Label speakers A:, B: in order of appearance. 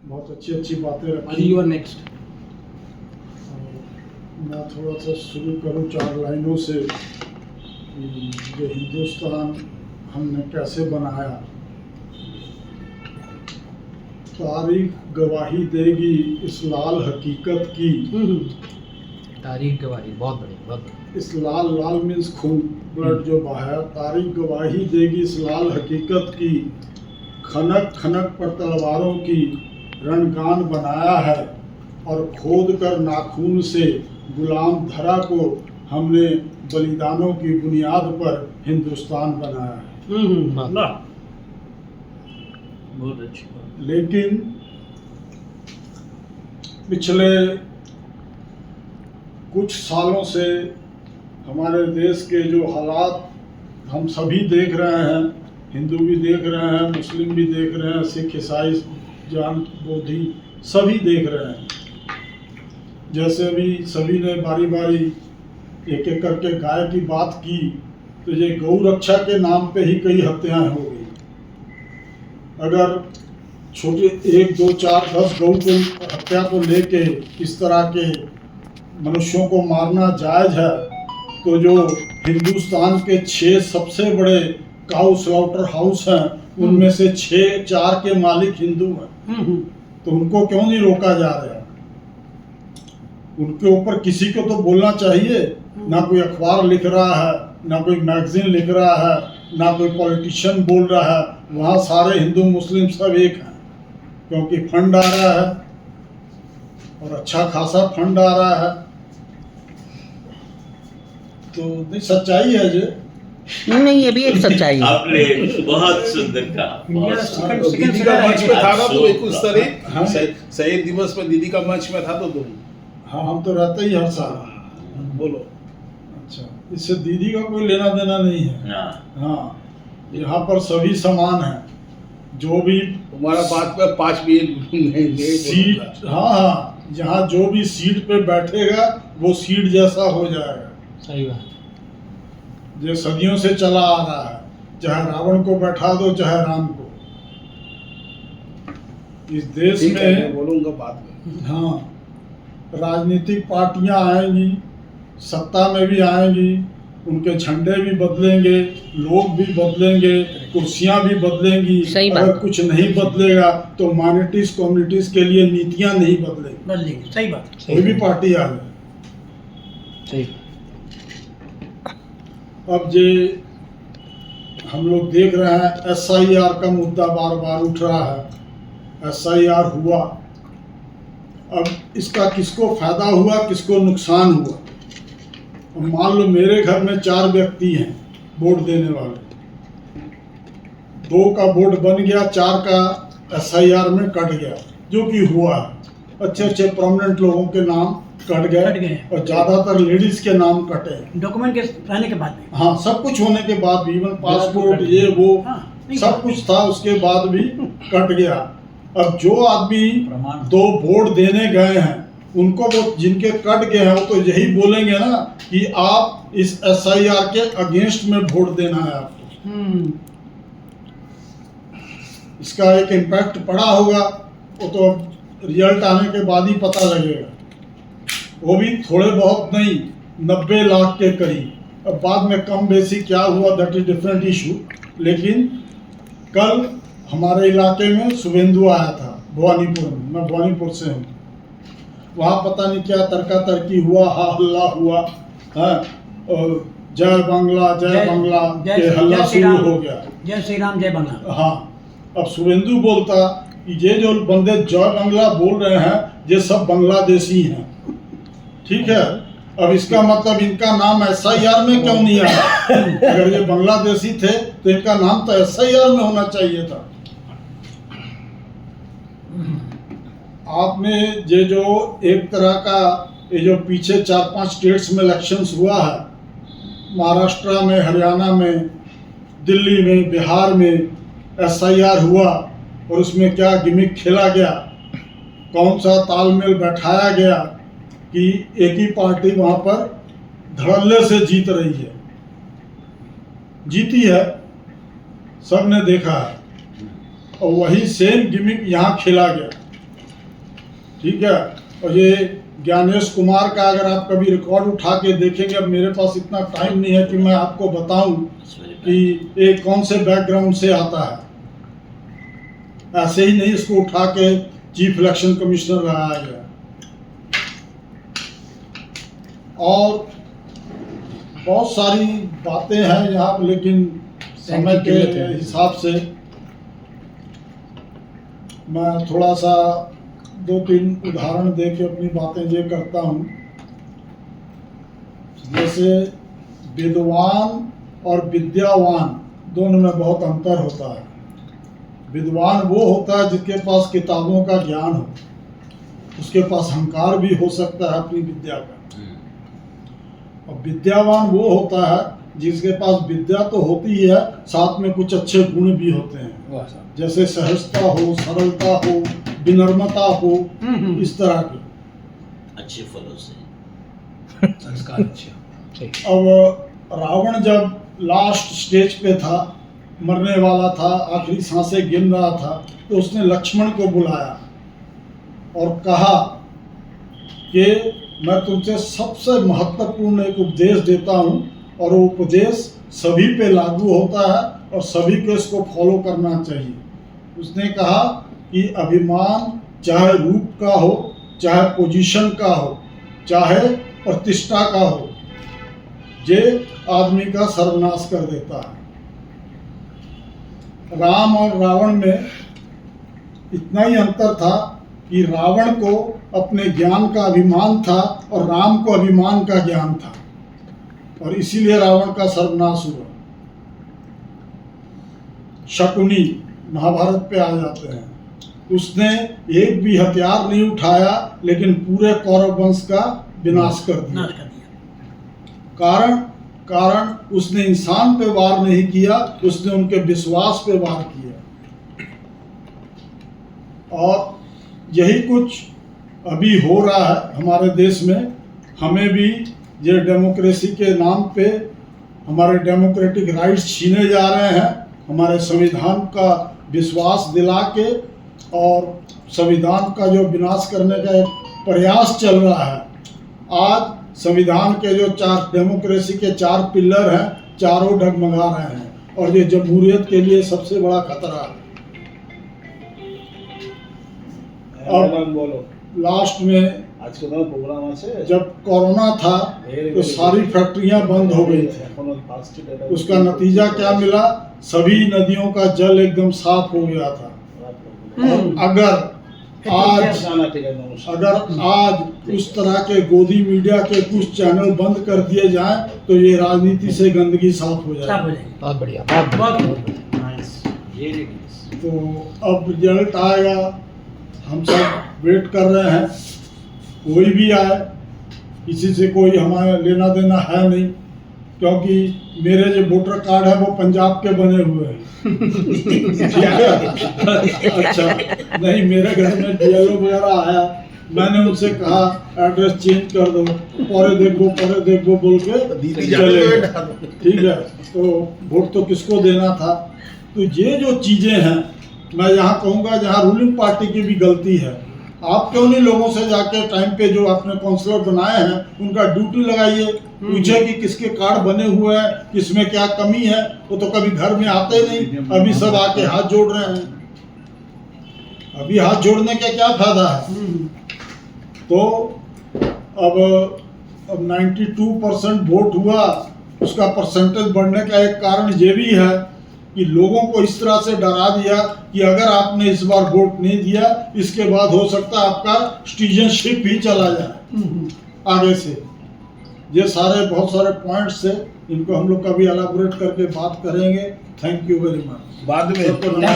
A: बहुत अच्छी अच्छी बातें रखी।
B: You are next.
A: मैं थोड़ा सा शुरू करूं 4 लाइनों से कि ये हिंदुस्तान हमने कैसे बनाया। तारीख गवाही देगी इस लाल हकीकत की।
B: तारीख गवाही, बहुत बढ़िया, बहुत बढ़िया।
A: इस लाल मीन्स खून, ब्लड जो बहाया। तारीख गवाही देगी इस लाल हकीकत की, खनक खनक पर तलवारों की रणगान बनाया है, और खोद कर नाखून से गुलाम धरा को हमने बलिदानों की बुनियाद पर हिंदुस्तान बनाया है।
C: बहुत अच्छी बात।
A: लेकिन पिछले कुछ सालों से हमारे देश के जो हालात हम सभी देख रहे हैं, हिंदू भी देख रहे हैं, मुस्लिम भी देख रहे हैं, सिख ईसाई जैन बोधी सभी देख रहे हैं। जैसे अभी सभी ने बारी बारी एक एक करके गाय की बात की, तो ये गौ रक्षा के नाम पे ही कई हत्याएं हो गई। अगर छोटे 1, 2, 4, 10 गौ को हत्या को लेके इस तरह के मनुष्यों को मारना जायज है, तो जो हिंदुस्तान के 6 सबसे बड़े काऊ स्लॉटर हाउस हैं, उनमें से 4 के मालिक हिंदू हैं। तो उनको क्यों नहीं रोका जा रहा? उनके ऊपर किसी को तो बोलना चाहिए। ना कोई अखबार लिख रहा है, ना कोई मैगजीन लिख रहा है, ना कोई पॉलिटिशियन बोल रहा है। वहाँ सारे हिंदू मुस्लिम सब एक हैं, क्योंकि फंड आ रहा है और अच्छा खासा फंड आ रहा है। तो सच्चाई है ये।
D: नहीं, ये भी एक सच्चाई है।
C: आपने बहुत सुंदर कहा।
E: दीदी का मंच में था ना तो एक उस तरह
A: हाँ।
E: शहीद दिवस पर दीदी का मंच में था तो तुम।
A: हाँ, हम तो रहते ही हर साल।
E: बोलो।
A: अच्छा, इससे दीदी का कोई लेना देना नहीं है। हाँ, यहाँ पर सभी समान हैं। जो भी
E: तुम्हारा बात में 5 मिनट नहीं
A: सीट, हाँ, यहाँ जो भी सीट पे बैठेगा वो सीट जैसा हो जाएगा।
B: सही बात।
A: जो सदियों से चला आ रहा है, चाहे रावण को बैठा दो चाहे राम को। इस देश में
E: बोलूंगा बाद में।
A: हाँ, राजनीतिक पार्टियां आएंगी, सत्ता में भी आएंगी, उनके झंडे भी बदलेंगे, लोग भी बदलेंगे, कुर्सियां भी बदलेंगी। अगर कुछ नहीं बदलेगा तो माइनॉरिटीज कम्युनिटीज के लिए नीतियां नहीं बदलेंगी।
B: सही बात।
A: कोई भी पार्टी आ जाए।
B: सही। अब
A: जे हम लोग देख रहे हैं SIR का मुद्दा बार बार उठ रहा है। SIR हुआ, अब इसका किसको फायदा हुआ, किसको नुकसान हुआ? अब मान लो मेरे घर में 4 व्यक्ति हैं वोट देने वाले, 2 का वोट बन गया, 4 का SIR में कट गया, जो कि हुआ है। अच्छे अच्छे प्रोमिनेंट लोगों के नाम कट गए और ज्यादातर लेडीज के नाम कटे,
F: डॉक्यूमेंट के रहने के बाद भी।
A: हाँ, सब कुछ होने के बाद भी, इवन पासपोर्ट ये वो सब कुछ था, उसके बाद भी कट गया। अब जो आदमी 2 वोट देने गए हैं, उनको वो जिनके कट गए हैं, वो तो यही बोलेंगे ना कि आप इस SIR के अगेंस्ट में वोट देना है आपको। इसका एक इम्पैक्ट पड़ा होगा, वो तो रिजल्ट आने के बाद ही पता लगेगा। वो भी थोड़े बहुत नहीं, 90 लाख के करीब। अब बाद में कम बेसी क्या हुआ, दैट इज डिफरेंट इशू। लेकिन कल हमारे इलाके में शुभेंदु आया था भवानीपुर में, मैं भवानीपुर से हूँ। वहाँ पता नहीं क्या तर्का तर्की हुआ, हा हल्ला हुआ है, और जय बांग्ला के हल्ला शुरू हो गया।
F: जय श्री राम, जय बांग्ला।
A: हाँ, अब शुभेंदु बोलता कि ये जो बंदे जय बांग्ला बोल रहे हैं, ये सब बांग्लादेशी हैं। ठीक है, अब इसका मतलब इनका नाम SIR में क्यों नहीं आया? अगर ये बांग्लादेशी थे तो इनका नाम तो SIR में होना चाहिए था। आपने ये जो एक तरह का ये जो पीछे 4-5 स्टेट्स में इलेक्शंस हुआ है, महाराष्ट्र में, हरियाणा में, दिल्ली में, बिहार में SIR हुआ, और उसमें क्या गिमिक खेला गया, कौन सा तालमेल बैठाया गया कि एक ही पार्टी वहाँ पर धड़ल्ले से जीत रही है, जीती है, सबने देखा है। और वही सेम गिमिक यहाँ खेला गया। ठीक है। और ये ज्ञानेश कुमार का अगर आप कभी रिकॉर्ड उठा के देखेंगे, अब मेरे पास इतना टाइम नहीं है कि मैं आपको बताऊं कि ये कौन से बैकग्राउंड से आता है। ऐसे ही नहीं इसको उठा के चीफ इलेक्शन कमिश्नर बनाया गया। और बहुत सारी बातें हैं यहाँ पर, लेकिन समय के हिसाब से मैं थोड़ा सा 2-3 उदाहरण दे के अपनी बातें ये करता हूँ। जैसे विद्वान और विद्यावान दोनों में बहुत अंतर होता है। विद्वान वो होता है जिसके पास किताबों का ज्ञान हो, उसके पास अहंकार भी हो सकता है अपनी विद्या का। और विद्यावान वो होता है जिसके पास विद्या तो होती है, साथ में कुछ अच्छे गुण भी होते हैं, जैसे सहजता हो, सरलता हो, विनम्रता हो, इस तरह के
C: अच्छे फलों से
B: संस्कार अच्छे।
A: अब रावण जब लास्ट स्टेज पे था, मरने वाला था, आखिरी सांसें गिन रहा था, तो उसने लक्ष्मण को बुलाया और कहा कि मैं तुमसे सबसे महत्वपूर्ण एक उपदेश देता हूँ, और वो उपदेश सभी पे लागू होता है और सभी को इसको फॉलो करना चाहिए। उसने कहा कि अभिमान चाहे रूप का हो, चाहे पोजीशन का हो, चाहे प्रतिष्ठा का हो, ये आदमी का सर्वनाश कर देता है। राम और रावण में इतना ही अंतर था कि रावण को अपने ज्ञान का अभिमान था और राम को अभिमान का ज्ञान था, और इसीलिए रावण का सर्वनाश हुआ। शकुनी महाभारत पे आ जाते हैं, उसने एक भी हथियार नहीं उठाया, लेकिन पूरे कौरव वंश का विनाश कर दिया। कारण उसने इंसान पे वार नहीं किया, उसने उनके विश्वास पे वार किया। और यही कुछ अभी हो रहा है हमारे देश में। हमें भी ये डेमोक्रेसी के नाम पे हमारे डेमोक्रेटिक राइट्स छीने जा रहे हैं, हमारे संविधान का विश्वास दिला के, और संविधान का जो विनाश करने का एक प्रयास चल रहा है। आज संविधान के जो 4 डेमोक्रेसी के 4 पिलर हैं, चारों डगमगा रहे हैं, और ये जमहूरियत के लिए सबसे बड़ा खतरा है। अब
E: बोलो
A: लास्ट में
E: आज के प्रोग्राम আছে
A: जब कोरोना था तो सारी फैक्ट्रियां बंद हो गई थी। उसका नतीजा क्या मिला? सभी नदियों का जल एकदम साफ हो गया था। और अगर आज उस तरह के गोदी मीडिया के कुछ चैनल बंद कर दिए जाएं तो ये राजनीति से गंदगी साफ हो जाए।
B: बहुत बढ़िया,
A: तो अब रिजल्ट आएगा, हम सब वेट कर रहे हैं। कोई भी आए, किसी से कोई हमारा लेना देना है नहीं, क्योंकि मेरे जो वोटर कार्ड है वो पंजाब के बने हुए हैं। अच्छा, नहीं, मेरे घर में BLO वगैरह आया, मैंने उनसे कहा एड्रेस चेंज कर दो, परे देखो बोल के चले। ठीक है, तो वोट तो किसको देना था? तो ये जो चीजें हैं, मैं यहाँ कहूँगा जहाँ रूलिंग पार्टी की भी गलती है। आप क्यों नहीं लोगों से जाके टाइम पे जो आपने काउंसलर बनाए हैं उनका ड्यूटी लगाइए, पूछे कि किसके कार्ड बने हुए हैं, किसमें क्या कमी है। वो तो कभी घर में आते नहीं, अभी सब आके हाथ जोड़ रहे हैं। अभी हाथ जोड़ने का क्या फायदा है? तो अब 92% वोट हुआ, उसका परसेंटेज बढ़ने का एक कारण ये भी है कि लोगों को इस तरह से डरा दिया कि अगर आपने इस बार वोट नहीं दिया, इसके बाद हो सकता है आपका सिटीजनशिप ही चला जाए आगे से। ये सारे बहुत सारे पॉइंट्स है, इनको हम लोग कभी एलाबोरेट करके बात करेंगे। Thank you very much.
E: बाद में